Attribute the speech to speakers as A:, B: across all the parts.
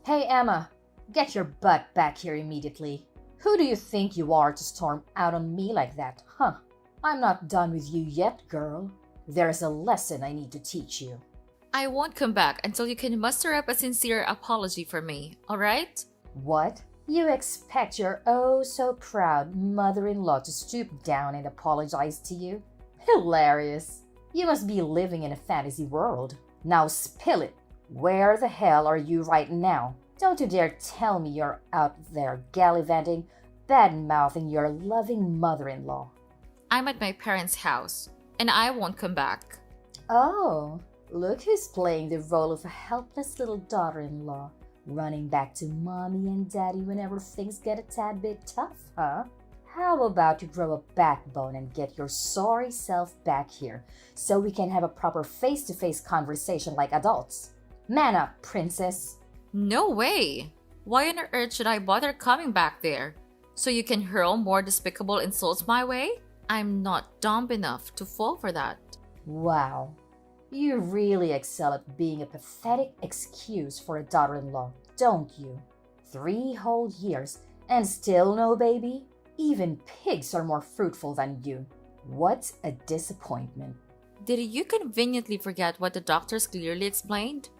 A: Hey Emma, get your butt back here immediately. Who do you think you are to storm out on me like that, huh? I'm not done with you yet, girl. There's a lesson I need to teach you.
B: I won't come back until you can muster up a sincere apology for me, alright?
A: What? You expect your oh so proud mother-in-law to stoop down and apologize to you? Hilarious. You must be living in a fantasy world. Now spill it. Where the hell are you right now? Don't you dare tell me you're out there gallivanting, bad-mouthing your loving mother-in-law.
B: I'm at my parents' house, and I won't come back.
A: Oh, look who's playing the role of a helpless little daughter-in-law, running back to mommy and daddy whenever things get a tad bit tough, huh? How about you grow a backbone and get your sorry self back here so we can have a proper face-to-face conversation like adults? Man up, princess.
B: No way! Why on earth should I bother coming back there? So you can hurl more despicable insults my way? I'm not dumb enough to fall for that.
A: Wow. You really excel at being a pathetic excuse for a daughter-in-law, don't you? 3 whole years and still no baby? Even pigs are more fruitful than you. What a disappointment.
B: Did you conveniently forget what the doctors clearly explained?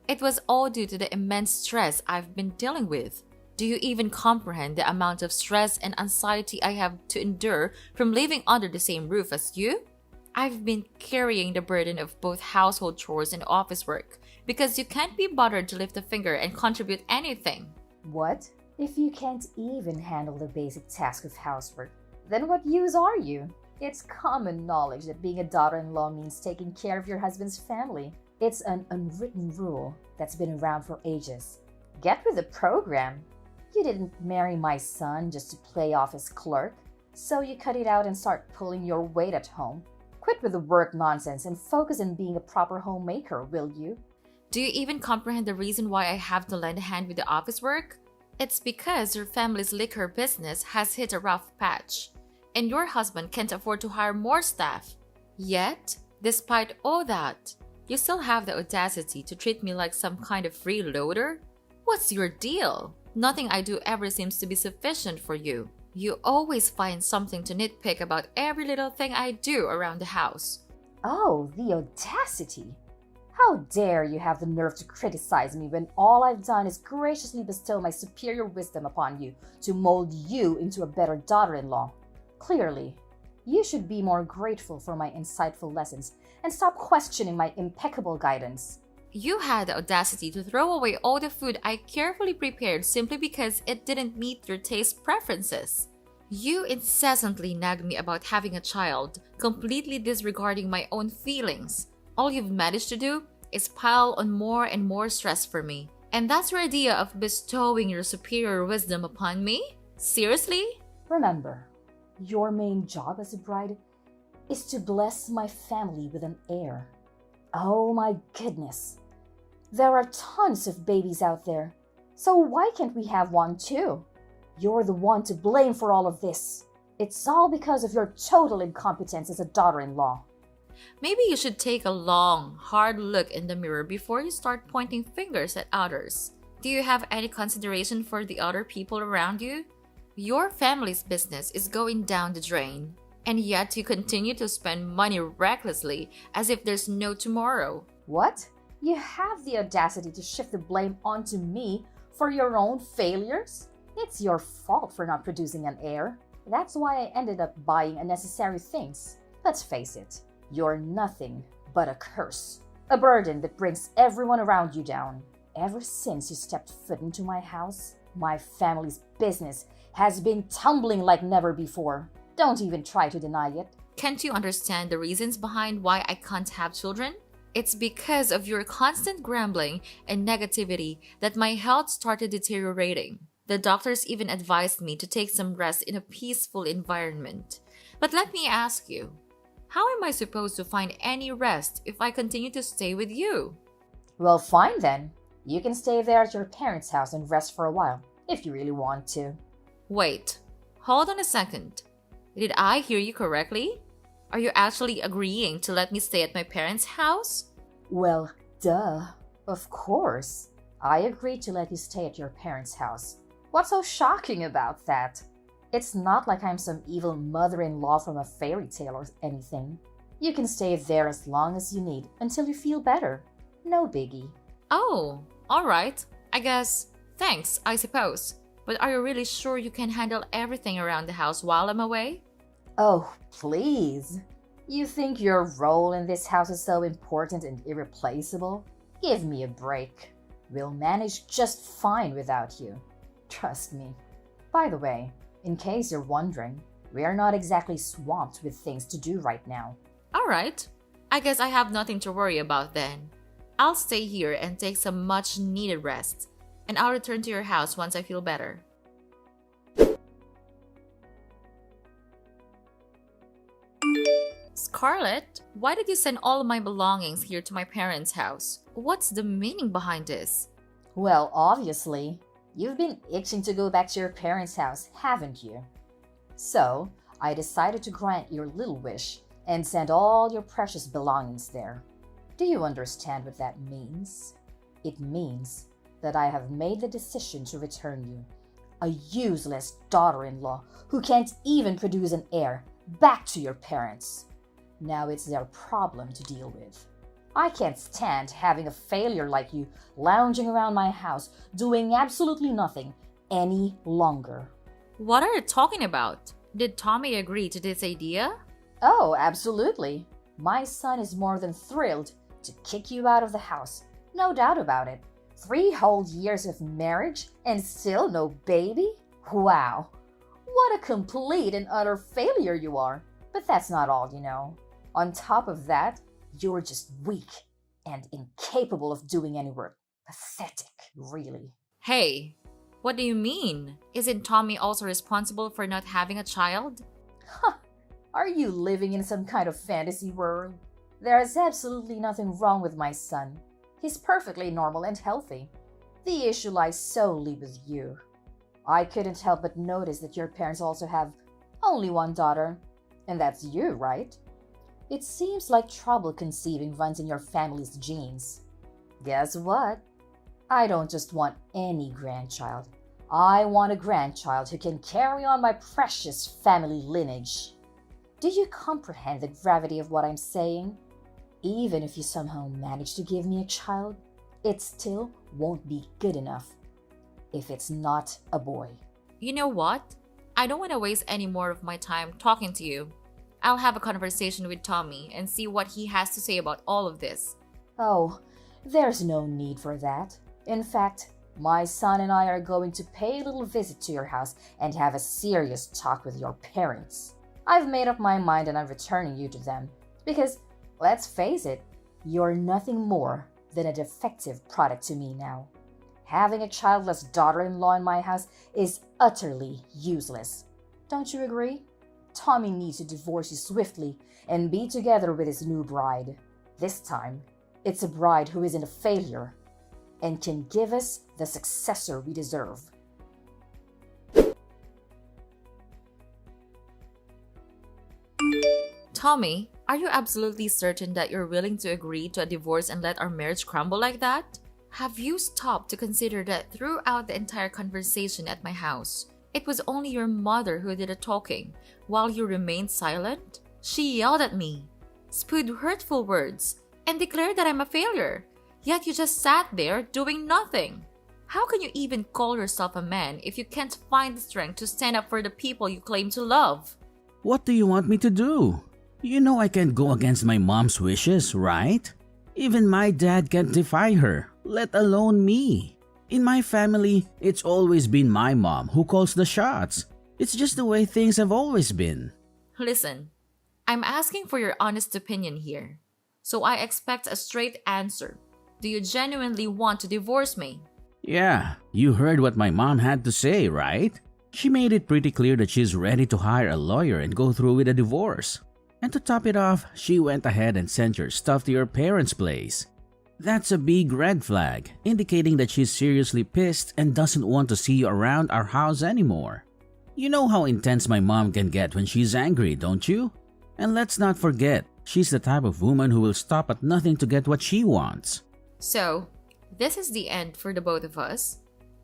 B: It was all due to the immense stress I've been dealing with. Do you even comprehend the amount of stress and anxiety I have to endure from living under the same roof as you? I've been carrying the burden of both household chores and office work because you can't be bothered to lift a finger and contribute anything.
A: What? If you can't even handle the basic task of housework, then what use are you? It's common knowledge that being a daughter-in-law means taking care of your husband's family. It's an unwritten rule that's been around for ages. Get with the program. You didn't marry my son just to play office clerk, so you cut it out and start pulling your weight at home. Quit with the work nonsense and focus on being a proper homemaker, will you?
B: Do you even comprehend the reason why I have to lend a hand with the office work? It's because your family's liquor business has hit a rough patch, and your husband can't afford to hire more staff. Yet, despite all that, you still have the audacity to treat me like some kind of freeloader? What's your deal? Nothing I do ever seems to be sufficient for you. You always find something to nitpick about every little thing I do around the house.
A: Oh, the audacity! How dare you have the nerve to criticize me when all I've done is graciously bestow my superior wisdom upon you to mold you into a better daughter-in-law? Clearly, you should be more grateful for my insightful lessons and stop questioning my impeccable guidance.
B: You had the audacity to throw away all the food I carefully prepared simply because it didn't meet your taste preferences. You incessantly nag me about having a child, completely disregarding my own feelings. All you've managed to do is pile on more and more stress for me. And that's your idea of bestowing your superior wisdom upon me? Seriously?
A: Remember, your main job as a bride is to bless my family with an heir. Oh my goodness. There are tons of babies out there, so why can't we have one too? You're the one to blame for all of this. It's all because of your total incompetence as a daughter-in-law.
B: Maybe you should take a long, hard look in the mirror before you start pointing fingers at others. Do you have any consideration for the other people around you? Your family's business is going down the drain, and yet you continue to spend money recklessly as if there's no tomorrow.
A: What? You have the audacity to shift the blame onto me for your own failures? It's your fault for not producing an heir. That's why I ended up buying unnecessary things. Let's face it, you're nothing but a curse. A burden that brings everyone around you down. Ever since you stepped foot into my house, my family's business has been tumbling like never before. Don't even try to deny it.
B: Can't you understand the reasons behind why I can't have children? It's because of your constant grumbling and negativity that my health started deteriorating. The doctors even advised me to take some rest in a peaceful environment. But let me ask you, how am I supposed to find any rest if I continue to stay with you?
A: Well, fine then. You can stay there at your parents' house and rest for a while, if you really want to.
B: Wait, hold on a second. Did I hear you correctly? Are you actually agreeing to let me stay at my parents' house?
A: Well, duh. Of course. I agreed to let you stay at your parents' house. What's so shocking about that? It's not like I'm some evil mother-in-law from a fairy tale or anything. You can stay there as long as you need until you feel better. No biggie.
B: Oh, alright. I guess, thanks, I suppose. But are you really sure you can handle everything around the house while I'm away?
A: Oh, please. You think your role in this house is so important and irreplaceable? Give me a break. We'll manage just fine without you. Trust me. By the way, in case you're wondering, we're not exactly swamped with things to do right now.
B: Alright. I guess I have nothing to worry about then. I'll stay here and take some much needed rest, and I'll return to your house once I feel better. Scarlett, why did you send all of my belongings here to my parents' house? What's the meaning behind this?
A: Well, obviously, you've been itching to go back to your parents' house, haven't you? So, I decided to grant your little wish and send all your precious belongings there. Do you understand what that means? It means that I have made the decision to return you, a useless daughter-in-law who can't even produce an heir, back to your parents. Now it's their problem to deal with. I can't stand having a failure like you lounging around my house doing absolutely nothing any longer.
B: What are you talking about? Did Tommy agree to this idea?
A: Oh, absolutely. My son is more than thrilled to kick you out of the house. No doubt about it. 3 whole years of marriage and still no baby? Wow. What a complete and utter failure you are. But that's not all, you know. On top of that, you're just weak and incapable of doing any work. Pathetic, really.
B: Hey, what do you mean? Isn't Tommy also responsible for not having a child?
A: Huh. Are you living in some kind of fantasy world? There is absolutely nothing wrong with my son. He's perfectly normal and healthy. The issue lies solely with you. I couldn't help but notice that your parents also have only one daughter, and that's you, right? It seems like trouble conceiving runs in your family's genes. Guess what? I don't just want any grandchild. I want a grandchild who can carry on my precious family lineage. Do you comprehend the gravity of what I'm saying? Even if you somehow manage to give me a child, it still won't be good enough if it's not a boy.
B: You know what? I don't want to waste any more of my time talking to you. I'll have a conversation with Tommy and see what he has to say about all of this.
A: Oh, there's no need for that. In fact, my son and I are going to pay a little visit to your house and have a serious talk with your parents. I've made up my mind and I'm returning you to them. Because, let's face it, you're nothing more than a defective product to me now. Having a childless daughter-in-law in my house is utterly useless. Don't you agree? Tommy needs to divorce you swiftly and be together with his new bride. This time, it's a bride who isn't a failure and can give us the successor we deserve.
B: Tommy, are you absolutely certain that you're willing to agree to a divorce and let our marriage crumble like that? Have you stopped to consider that throughout the entire conversation at my house, it was only your mother who did the talking, while you remained silent? She yelled at me, spewed hurtful words, and declared that I'm a failure. Yet you just sat there doing nothing. How can you even call yourself a man if you can't find the strength to stand up for the people you claim to love?
C: What do you want me to do? You know I can't go against my mom's wishes, right? Even my dad can't defy her, let alone me. In my family, it's always been my mom who calls the shots. It's just the way things have always been.
B: Listen, I'm asking for your honest opinion here. So I expect a straight answer. Do you genuinely want to divorce me?
C: Yeah, you heard what my mom had to say, right? She made it pretty clear that she's ready to hire a lawyer and go through with a divorce. And to top it off, she went ahead and sent your stuff to your parents' place. That's a big red flag, indicating that she's seriously pissed and doesn't want to see you around our house anymore. You know how intense my mom can get when she's angry, don't you? And let's not forget, she's the type of woman who will stop at nothing to get what she wants.
B: So, this is the end for the both of us.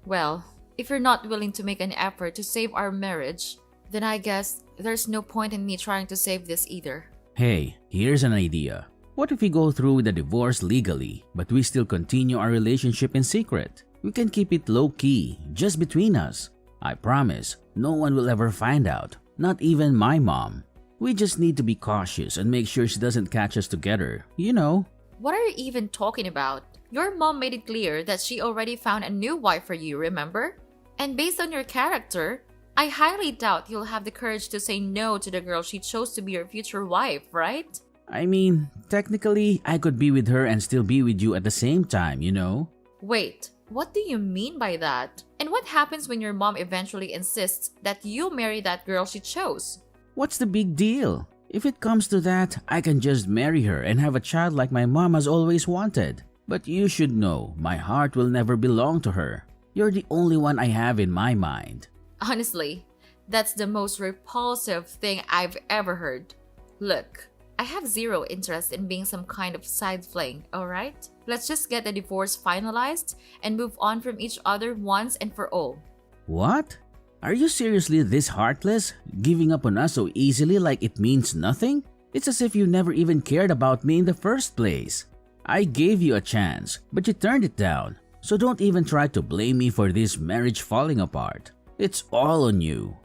B: Well, if you're not willing to make an effort to save our marriage, then I guess there's no point in me trying to save this either.
C: Hey, here's an idea. What if we go through with the divorce legally, but we still continue our relationship in secret? We can keep it low-key, just between us. I promise, no one will ever find out, not even my mom. We just need to be cautious and make sure she doesn't catch us together, you know.
B: What are you even talking about? Your mom made it clear that she already found a new wife for you, remember? And based on your character, I highly doubt you'll have the courage to say no to the girl she chose to be your future wife, right?
C: I mean, technically, I could be with her and still be with you at the same time, you know?
B: Wait, what do you mean by that? And what happens when your mom eventually insists that you marry that girl she chose?
C: What's the big deal? If it comes to that, I can just marry her and have a child like my mom has always wanted. But you should know, my heart will never belong to her. You're the only one I have in my mind.
B: Honestly, that's the most repulsive thing I've ever heard. Look, I have zero interest in being some kind of side fling, alright? Let's just get the divorce finalized and move on from each other once and for all.
C: What? Are you seriously this heartless? Giving up on us so easily like it means nothing? It's as if you never even cared about me in the first place. I gave you a chance, but you turned it down. So don't even try to blame me for this marriage falling apart. It's all on you.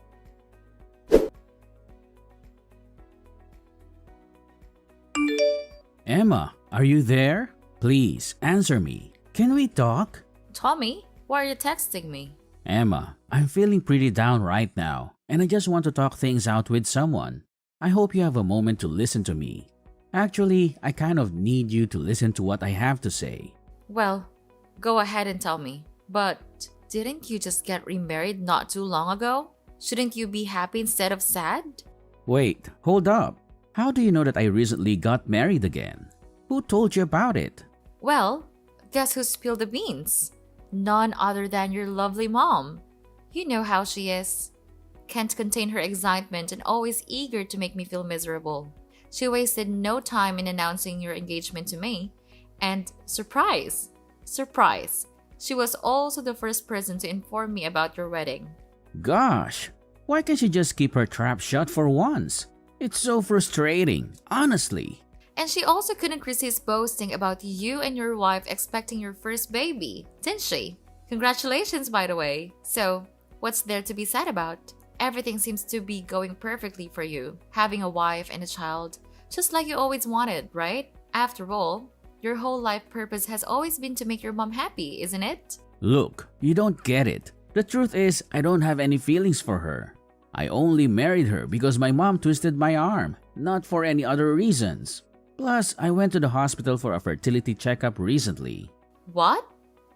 C: Emma, are you there? Please, answer me. Can we talk?
B: Tommy, why are you texting me?
C: Emma, I'm feeling pretty down right now, and I just want to talk things out with someone. I hope you have a moment to listen to me. Actually, I kind of need you to listen to what I have to say.
B: Well, go ahead and tell me. But didn't you just get remarried not too long ago? Shouldn't you be happy instead of sad?
C: Wait, hold up. How do you know that I recently got married again? Who told you about it?
B: Well, guess who spilled the beans? None other than your lovely mom. You know how she is. Can't contain her excitement and always eager to make me feel miserable. She wasted no time in announcing your engagement to me. And surprise! Surprise! She was also the first person to inform me about your wedding.
C: Gosh, why can't she just keep her trap shut for once? It's so frustrating, honestly.
B: And she also couldn't resist boasting about you and your wife expecting your first baby, didn't she? Congratulations, by the way. So, what's there to be sad about? Everything seems to be going perfectly for you, having a wife and a child, just like you always wanted, right? After all, your whole life purpose has always been to make your mom happy, isn't it?
C: Look, you don't get it. The truth is, I don't have any feelings for her. I only married her because my mom twisted my arm, not for any other reasons. Plus, I went to the hospital for a fertility checkup recently.
B: What?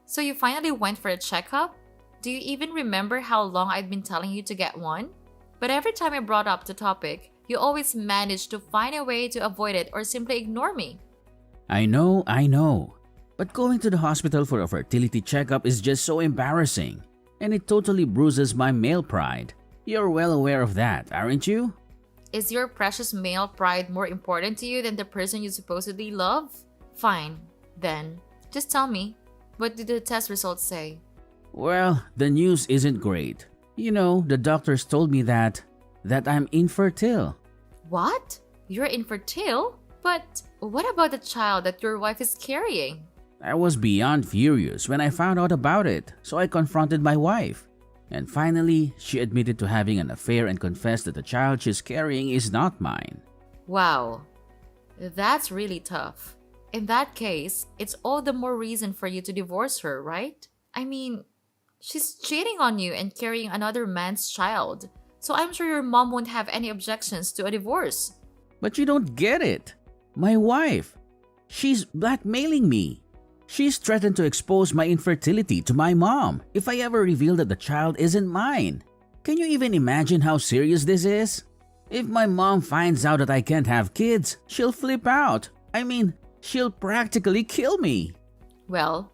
B: So you finally went for a checkup? Do you even remember how long I'd been telling you to get one? But every time I brought up the topic, you always managed to find a way to avoid it or simply ignore me.
C: I know. But going to the hospital for a fertility checkup is just so embarrassing. And it totally bruises my male pride. You're well aware of that, aren't you?
B: Is your precious male pride more important to you than the person you supposedly love? Fine, then. Just tell me, what did the test results say?
C: Well, the news isn't great. You know, the doctors told me that I'm infertile.
B: What? You're infertile? But what about the child that your wife is carrying?
C: I was beyond furious when I found out about it, so I confronted my wife. And finally, she admitted to having an affair and confessed that the child she's carrying is not mine.
B: Wow, that's really tough. In that case, it's all the more reason for you to divorce her, right? I mean, she's cheating on you and carrying another man's child, so I'm sure your mom won't have any objections to a divorce.
C: But you don't get it. My wife, she's blackmailing me. She's threatened to expose my infertility to my mom if I ever reveal that the child isn't mine. Can you even imagine how serious this is? If my mom finds out that I can't have kids, she'll flip out. I mean, she'll practically kill me.
B: Well,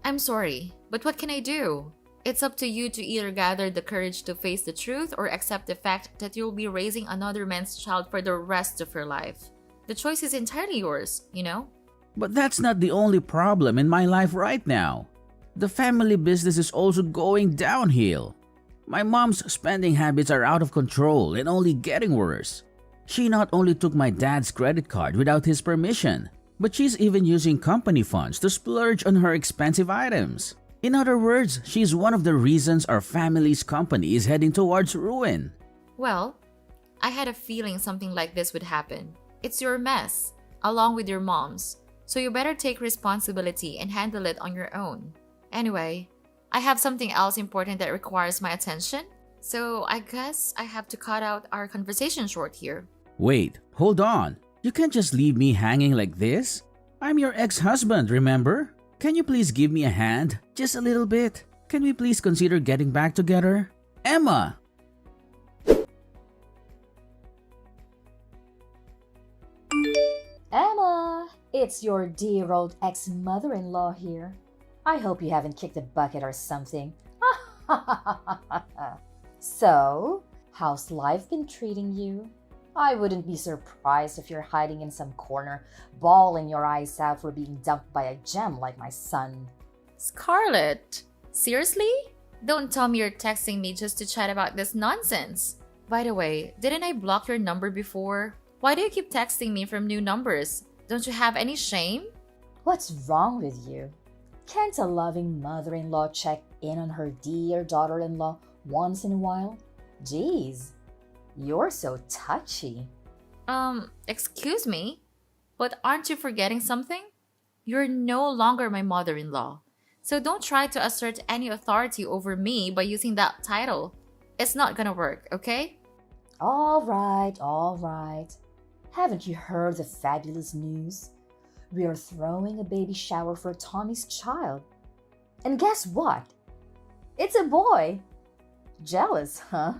B: I'm sorry, but what can I do? It's up to you to either gather the courage to face the truth or accept the fact that you'll be raising another man's child for the rest of your life. The choice is entirely yours, you know?
C: But that's not the only problem in my life right now. The family business is also going downhill. My mom's spending habits are out of control and only getting worse. She not only took my dad's credit card without his permission, but she's even using company funds to splurge on her expensive items. In other words, she's one of the reasons our family's company is heading towards ruin.
B: Well, I had a feeling something like this would happen. It's your mess, along with your mom's. So you better take responsibility and handle it on your own. Anyway, I have something else important that requires my attention. So I guess I have to cut out our conversation short here.
C: Wait, hold on. You can't just leave me hanging like this. I'm your ex-husband, remember? Can you please give me a hand? Just a little bit. Can we please consider getting back together? Emma!
A: Emma, it's your dear old ex-mother-in-law here. I hope you haven't kicked a bucket or something. So, how's life been treating you? I wouldn't be surprised if you're hiding in some corner, bawling your eyes out for being dumped by a gem like my son.
B: Scarlett, seriously? Don't tell me you're texting me just to chat about this nonsense. By the way, didn't I block your number before? Why do you keep texting me from new numbers? Don't you have any shame?
A: What's wrong with you? Can't a loving mother-in-law check in on her dear daughter-in-law once in a while? Jeez, you're so touchy.
B: Excuse me? But aren't you forgetting something? You're no longer my mother-in-law. So don't try to assert any authority over me by using that title. It's not gonna work, okay?
A: All right. Haven't you heard the fabulous news? We are throwing a baby shower for Tommy's child. And guess what? It's a boy. Jealous, huh?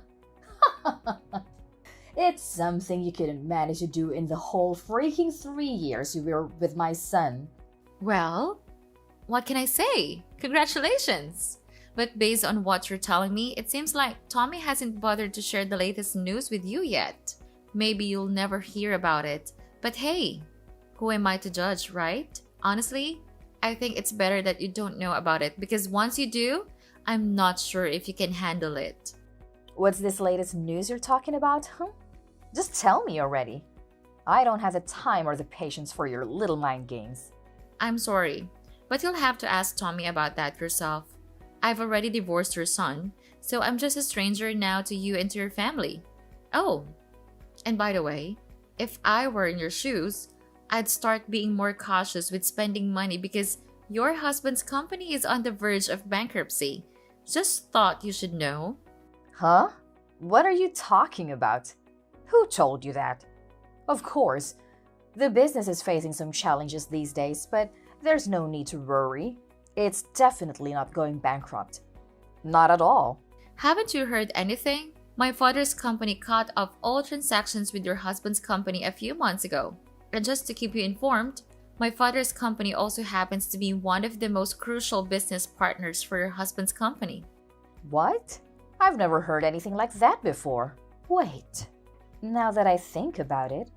A: It's something you couldn't manage to do in the whole freaking 3 years you were with my son.
B: Well, what can I say? Congratulations! But based on what you're telling me, it seems like Tommy hasn't bothered to share the latest news with you yet. Maybe you'll never hear about it. But hey, who am I to judge, right? Honestly, I think it's better that you don't know about it because once you do, I'm not sure if you can handle it.
A: What's this latest news you're talking about, huh? Just tell me already. I don't have the time or the patience for your little mind games.
B: I'm sorry, but you'll have to ask Tommy about that yourself. I've already divorced your son, so I'm just a stranger now to you and to your family. Oh, and by the way, if I were in your shoes, I'd start being more cautious with spending money because your husband's company is on the verge of bankruptcy. Just thought you should know.
A: Huh? What are you talking about? Who told you that? Of course, the business is facing some challenges these days, but there's no need to worry. It's definitely not going bankrupt. Not at all.
B: Haven't you heard anything? My father's company cut off all transactions with your husband's company a few months ago. And just to keep you informed, my father's company also happens to be one of the most crucial business partners for your husband's company.
A: What? I've never heard anything like that before. Wait, now that I think about it,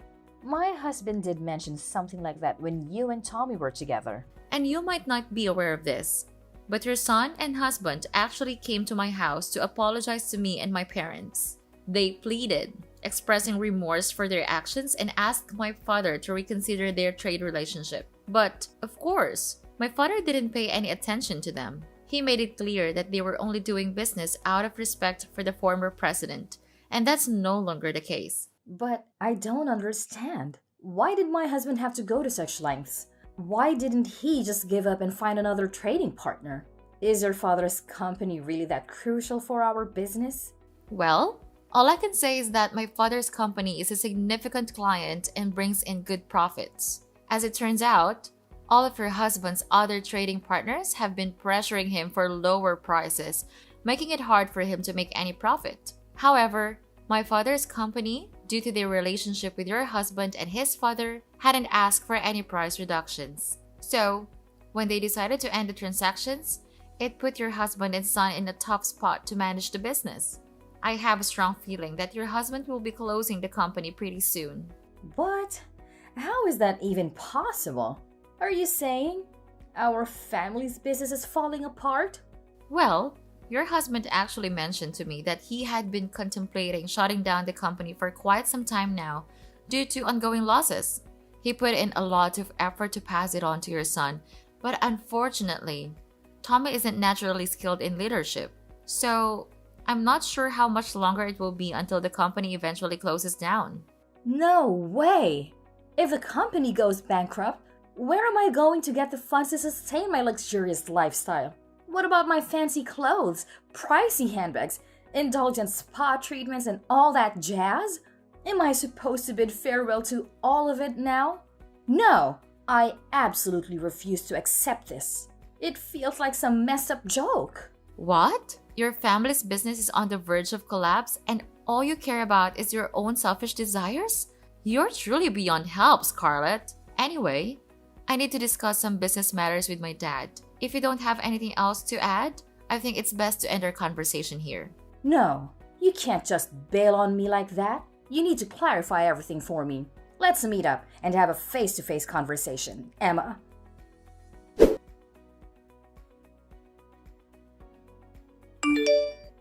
A: my husband did mention something like that when you and Tommy were together.
B: And you might not be aware of this, but your son and husband actually came to my house to apologize to me and my parents. They pleaded, expressing remorse for their actions and asked my father to reconsider their trade relationship. But, of course, my father didn't pay any attention to them. He made it clear that they were only doing business out of respect for the former president, and that's no longer the case.
A: But I don't understand. Why did my husband have to go to such lengths? Why didn't he just give up and find another trading partner? Is your father's company really that crucial for our business?
B: Well, all I can say is that my father's company is a significant client and brings in good profits. As it turns out, all of your husband's other trading partners have been pressuring him for lower prices, making it hard for him to make any profit. However, my father's company, due to their relationship with your husband and his father, hadn't asked for any price reductions. So, when they decided to end the transactions, it put your husband and son in a tough spot to manage the business. I have a strong feeling that your husband will be closing the company pretty soon.
A: What? How is that even possible? Are you saying our family's business is falling apart?
B: Well, your husband actually mentioned to me that he had been contemplating shutting down the company for quite some time now due to ongoing losses. He put in a lot of effort to pass it on to your son, but unfortunately, Tommy isn't naturally skilled in leadership. So, I'm not sure how much longer it will be until the company eventually closes down.
A: No way! If the company goes bankrupt, where am I going to get the funds to sustain my luxurious lifestyle? What about my fancy clothes, pricey handbags, indulgent spa treatments, and all that jazz? Am I supposed to bid farewell to all of it now? No, I absolutely refuse to accept this. It feels like some messed up joke.
B: What? Your family's business is on the verge of collapse and all you care about is your own selfish desires? You're truly beyond help, Scarlett. Anyway, I need to discuss some business matters with my dad. If you don't have anything else to add, I think it's best to end our conversation here.
A: No, you can't just bail on me like that. You need to clarify everything for me. Let's meet up and have a face-to-face conversation, Emma.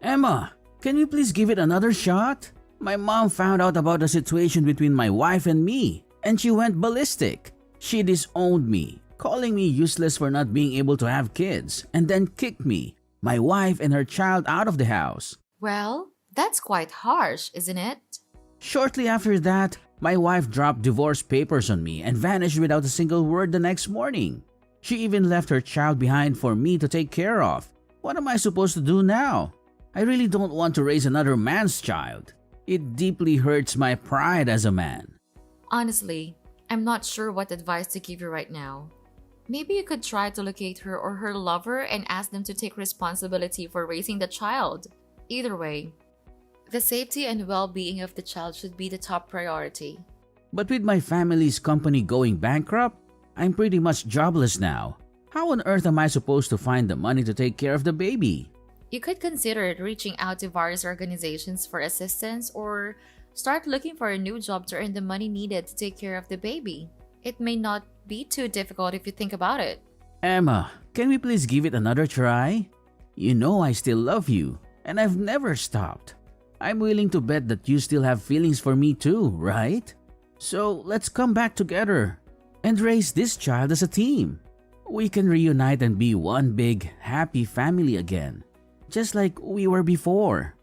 C: Emma, can we please give it another shot? My mom found out about the situation between my wife and me, and she went ballistic. She disowned me, calling me useless for not being able to have kids, and then kicked me, my wife, and her child out of the house.
B: Well, that's quite harsh, isn't it?
C: Shortly after that, my wife dropped divorce papers on me and vanished without a single word the next morning. She even left her child behind for me to take care of. What am I supposed to do now? I really don't want to raise another man's child. It deeply hurts my pride as a man.
B: Honestly, I'm not sure what advice to give you right now. Maybe you could try to locate her or her lover and ask them to take responsibility for raising the child. Either way, the safety and well-being of the child should be the top priority.
C: But with my family's company going bankrupt, I'm pretty much jobless now. How on earth am I supposed to find the money to take care of the baby?
B: You could consider reaching out to various organizations for assistance or start looking for a new job to earn the money needed to take care of the baby. It may not be too difficult if you think about it.
C: Emma, can we please give it another try? You know I still love you, and I've never stopped. I'm willing to bet that you still have feelings for me too, right? So let's come back together and raise this child as a team. We can reunite and be one big, happy family again, just like we were before.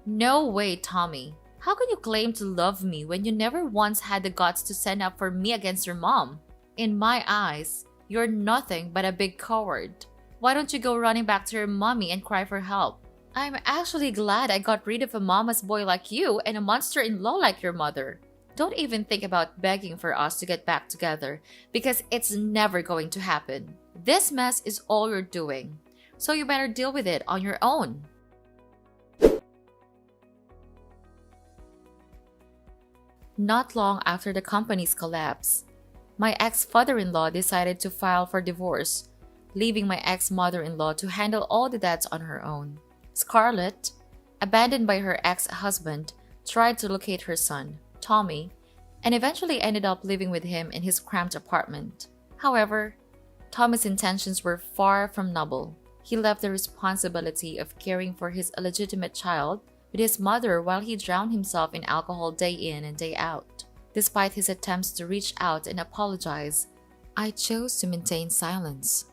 B: No way, Tommy. How can you claim to love me when you never once had the guts to stand up for me against your mom? In my eyes, you're nothing but a big coward. Why don't you go running back to your mommy and cry for help? I'm actually glad I got rid of a mama's boy like you and a monster-in-law like your mother. Don't even think about begging for us to get back together because it's never going to happen. This mess is all you're doing, so you better deal with it on your own. Not long after the company's collapse, my ex-father-in-law decided to file for divorce, leaving my ex-mother-in-law to handle all the debts on her own. Scarlett, abandoned by her ex-husband, tried to locate her son, Tommy, and eventually ended up living with him in his cramped apartment. However, Tommy's intentions were far from noble. He left the responsibility of caring for his illegitimate child with his mother while he drowned himself in alcohol day in and day out. Despite his attempts to reach out and apologize, I chose to maintain silence.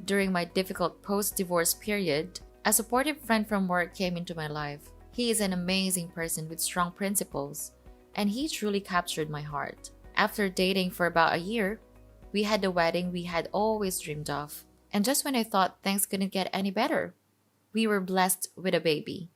B: During my difficult post-divorce period, a supportive friend from work came into my life. He is an amazing person with strong principles, and he truly captured my heart. After dating for about a year, we had the wedding we had always dreamed of. And just when I thought things couldn't get any better, we were blessed with a baby.